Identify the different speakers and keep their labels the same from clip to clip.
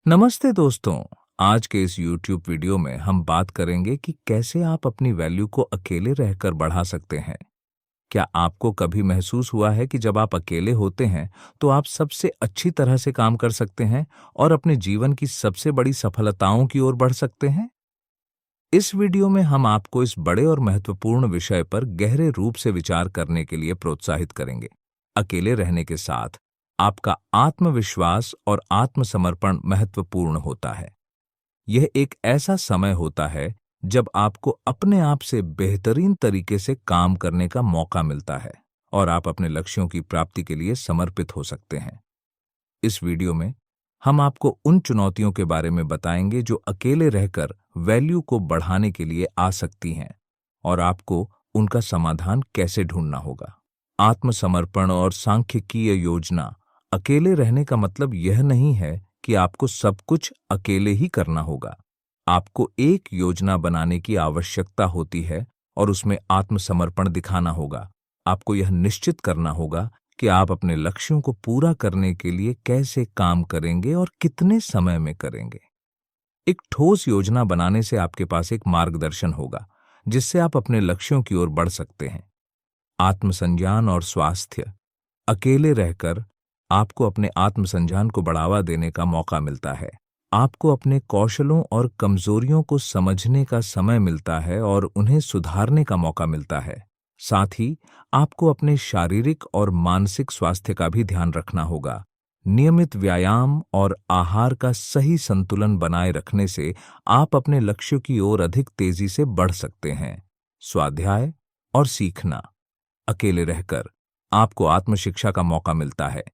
Speaker 1: नमस्ते दोस्तों। आज के इस YouTube वीडियो में हम बात करेंगे कि कैसे आप अपनी वैल्यू को अकेले रहकर बढ़ा सकते हैं। क्या आपको कभी महसूस हुआ है कि जब आप अकेले होते हैं तो आप सबसे अच्छी तरह से काम कर सकते हैं और अपने जीवन की सबसे बड़ी सफलताओं की ओर बढ़ सकते हैं? इस वीडियो में हम आपको इस बड़े और महत्वपूर्ण विषय पर गहरे रूप से विचार करने के लिए प्रोत्साहित करेंगे। अकेले रहने के साथ आपका आत्मविश्वास और आत्मसमर्पण महत्वपूर्ण होता है। यह एक ऐसा समय होता है जब आपको अपने आप से बेहतरीन तरीके से काम करने का मौका मिलता है और आप अपने लक्ष्यों की प्राप्ति के लिए समर्पित हो सकते हैं। इस वीडियो में हम आपको उन चुनौतियों के बारे में बताएंगे जो अकेले रहकर वैल्यू को बढ़ाने के लिए आ सकती हैं और आपको उनका समाधान कैसे ढूंढना होगा। आत्मसमर्पण और सांख्यिकीय योजना। अकेले रहने का मतलब यह नहीं है कि आपको सब कुछ अकेले ही करना होगा। आपको एक योजना बनाने की आवश्यकता होती है और उसमें आत्मसमर्पण दिखाना होगा। आपको यह निश्चित करना होगा कि आप अपने लक्ष्यों को पूरा करने के लिए कैसे काम करेंगे और कितने समय में करेंगे। एक ठोस योजना बनाने से आपके पास एक मार्गदर्शन होगा जिससे आप अपने लक्ष्यों की ओर बढ़ सकते हैं। आत्मसंज्ञान और स्वास्थ्य। अकेले रहकर आपको अपने आत्मसंज्ञान को बढ़ावा देने का मौका मिलता है। आपको अपने कौशलों और कमजोरियों को समझने का समय मिलता है और उन्हें सुधारने का मौका मिलता है। साथ ही आपको अपने शारीरिक और मानसिक स्वास्थ्य का भी ध्यान रखना होगा। नियमित व्यायाम और आहार का सही संतुलन बनाए रखने से आप अपने लक्ष्यों की ओर अधिक तेजी से बढ़ सकते हैं। स्वाध्याय और सीखना। अकेले रहकर आपको आत्मशिक्षा का मौका मिलता है।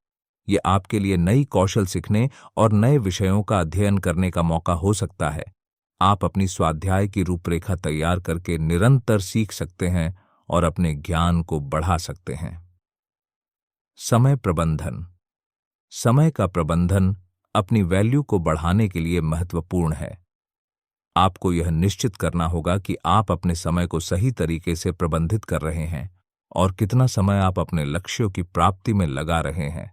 Speaker 1: ये आपके लिए नई कौशल सीखने और नए विषयों का अध्ययन करने का मौका हो सकता है। आप अपनी स्वाध्याय की रूपरेखा तैयार करके निरंतर सीख सकते हैं और अपने ज्ञान को बढ़ा सकते हैं। समय प्रबंधन। समय का प्रबंधन अपनी वैल्यू को बढ़ाने के लिए महत्वपूर्ण है। आपको यह निश्चित करना होगा कि आप अपने समय को सही तरीके से प्रबंधित कर रहे हैं और कितना समय आप अपने लक्ष्यों की प्राप्ति में लगा रहे हैं।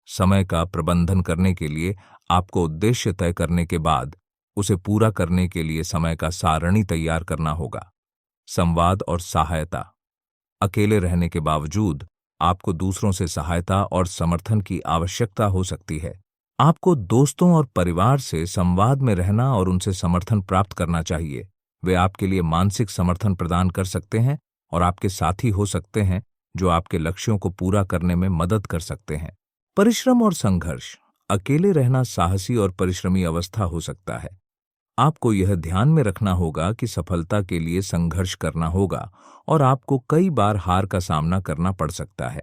Speaker 1: समय का प्रबंधन करने के लिए आपको उद्देश्य तय करने के बाद उसे पूरा करने के लिए समय का सारणी तैयार करना होगा। संवाद और सहायता। अकेले रहने के बावजूद आपको दूसरों से सहायता और समर्थन की आवश्यकता हो सकती है। आपको दोस्तों और परिवार से संवाद में रहना और उनसे समर्थन प्राप्त करना चाहिए। वे आपके लिए मानसिक समर्थन प्रदान कर सकते हैं और आपके साथी हो सकते हैं जो आपके लक्ष्यों को पूरा करने में मदद कर सकते हैं। परिश्रम और संघर्ष। अकेले रहना साहसी और परिश्रमी अवस्था हो सकता है। आपको यह ध्यान में रखना होगा कि सफलता के लिए संघर्ष करना होगा और आपको कई बार हार का सामना करना पड़ सकता है।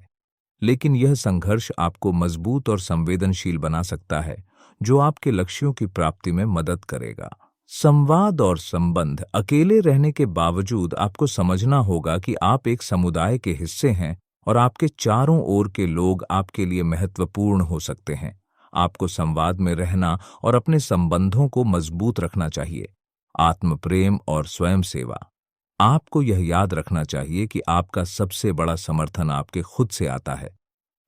Speaker 1: लेकिन यह संघर्ष आपको मजबूत और संवेदनशील बना सकता है जो आपके लक्ष्यों की प्राप्ति में मदद करेगा। संवाद और संबंध। अकेले रहने के बावजूद आपको समझना होगा कि आप एक समुदाय के हिस्से हैं और आपके चारों ओर के लोग आपके लिए महत्वपूर्ण हो सकते हैं। आपको संवाद में रहना और अपने संबंधों को मजबूत रखना चाहिए। आत्मप्रेम और स्वयं सेवा। आपको यह याद रखना चाहिए कि आपका सबसे बड़ा समर्थन आपके खुद से आता है।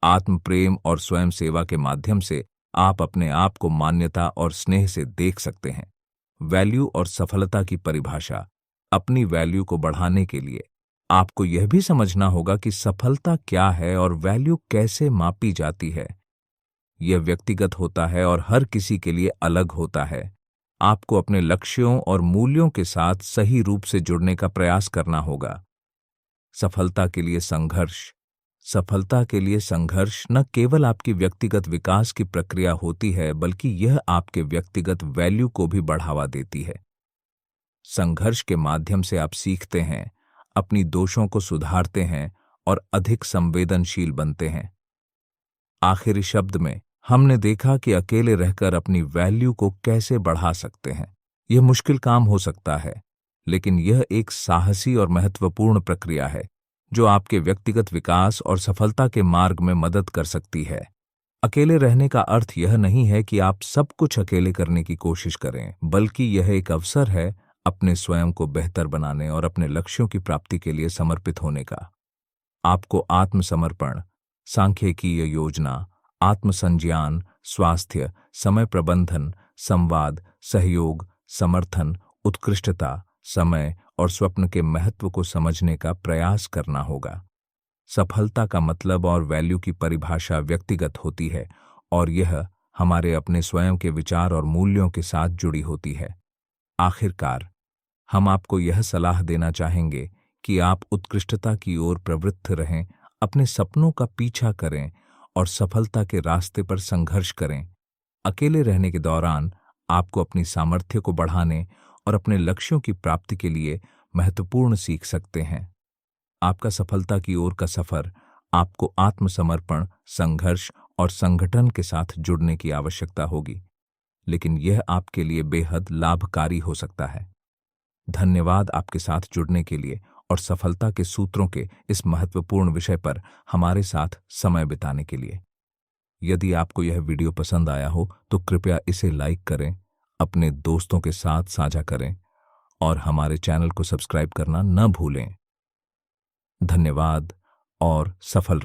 Speaker 1: आत्मप्रेम और स्वयं सेवा के माध्यम से आप अपने आप को मान्यता और स्नेह से देख सकते हैं। वैल्यू और सफलता की परिभाषा। अपनी वैल्यू को बढ़ाने के लिए आपको यह भी समझना होगा कि सफलता क्या है और वैल्यू कैसे मापी जाती है। यह व्यक्तिगत होता है और हर किसी के लिए अलग होता है। आपको अपने लक्ष्यों और मूल्यों के साथ सही रूप से जुड़ने का प्रयास करना होगा। सफलता के लिए संघर्ष। सफलता के लिए संघर्ष न केवल आपकी व्यक्तिगत विकास की प्रक्रिया होती है बल्कि यह आपके व्यक्तिगत वैल्यू को भी बढ़ावा देती है। संघर्ष के माध्यम से आप सीखते हैं, अपनी दोषों को सुधारते हैं और अधिक संवेदनशील बनते हैं। आखिरी शब्द में हमने देखा कि अकेले रहकर अपनी वैल्यू को कैसे बढ़ा सकते हैं। यह मुश्किल काम हो सकता है, लेकिन यह एक साहसी और महत्वपूर्ण प्रक्रिया है जो आपके व्यक्तिगत विकास और सफलता के मार्ग में मदद कर सकती है। अकेले रहने का अर्थ यह नहीं है कि आप सब कुछ अकेले करने की कोशिश करें, बल्कि यह एक अवसर है अपने स्वयं को बेहतर बनाने और अपने लक्ष्यों की प्राप्ति के लिए समर्पित होने का। आपको आत्मसमर्पण, सांख्यिकीय योजना, आत्मसंज्ञान, स्वास्थ्य, समय प्रबंधन, संवाद, सहयोग, समर्थन, उत्कृष्टता, समय और स्वप्न के महत्व को समझने का प्रयास करना होगा। सफलता का मतलब और वैल्यू की परिभाषा व्यक्तिगत होती है और यह हमारे अपने स्वयं के विचार और मूल्यों के साथ जुड़ी होती है। आखिरकार, हम आपको यह सलाह देना चाहेंगे कि आप उत्कृष्टता की ओर प्रवृत्त रहें, अपने सपनों का पीछा करें और सफलता के रास्ते पर संघर्ष करें। अकेले रहने के दौरान आपको अपनी सामर्थ्य को बढ़ाने और अपने लक्ष्यों की प्राप्ति के लिए महत्वपूर्ण सीख सकते हैं। आपका सफलता की ओर का सफर आपको आत्मसमर्पण, संघर्ष और संगठन के साथ जुड़ने की आवश्यकता होगी, लेकिन यह आपके लिए बेहद लाभकारी हो सकता है। धन्यवाद आपके साथ जुड़ने के लिए और सफलता के सूत्रों के इस महत्वपूर्ण विषय पर हमारे साथ समय बिताने के लिए। यदि आपको यह वीडियो पसंद आया हो तो कृपया इसे लाइक करें, अपने दोस्तों के साथ साझा करें और हमारे चैनल को सब्सक्राइब करना न भूलें। धन्यवाद और सफल